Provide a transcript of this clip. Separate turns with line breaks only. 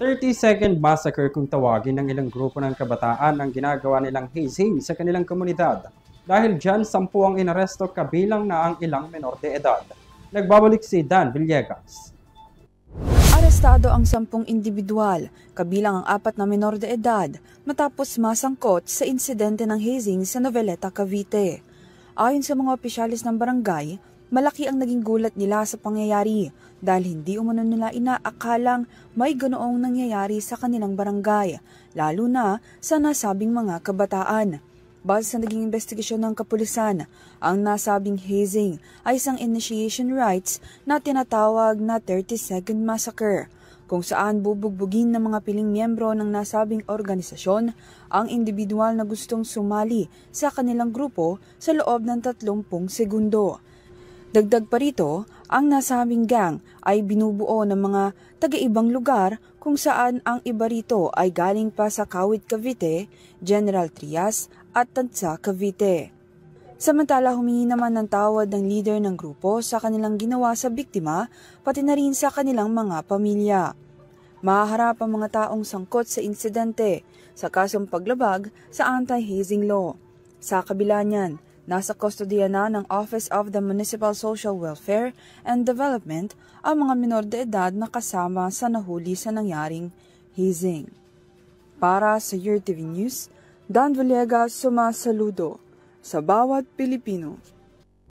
30-second massacre kung tawagin ng ilang grupo ng kabataan ang ginagawa nilang hazing sa kanilang komunidad. Dahil dyan, 10 ang inaresto kabilang na ang ilang menor de edad. Nagbabalik si Dan Villegas.
Arestado ang 10 individual, kabilang ang 4 na menor de edad, matapos masangkot sa insidente ng hazing sa Noveleta, Cavite. Ayon sa mga opisyalis ng barangay, malaki ang naging gulat nila sa pangyayari dahil hindi umano nila inaakalang may ganoong nangyayari sa kanilang barangay, lalo na sa nasabing mga kabataan. Base sa naging investigasyon ng kapulisan, ang nasabing hazing ay isang initiation rites na tinatawag na 30-second massacre, kung saan bubugbugin ng mga piling miyembro ng nasabing organisasyon ang individual na gustong sumali sa kanilang grupo sa loob ng 30 segundo. Dagdag pa rito, ang nasabing gang ay binubuo ng mga taga-ibang lugar kung saan ang iba rito ay galing pa sa Kawit, Cavite, General Trias at Tansa, Cavite. Samantala, humingi naman ng tawad ng leader ng grupo sa kanilang ginawa sa biktima, pati na rin sa kanilang mga pamilya. Mahaharap ang mga taong sangkot sa insidente sa kasong paglabag sa anti-hazing law. Sa kabila niyan, nasa kustodiya na ng Office of the Municipal Social Welfare and Development ang mga menor de edad na kasama sa nahuli sa nangyaring hazing. Para sa UrTV News, Dan Villegas sumasaludo sa bawat Pilipino.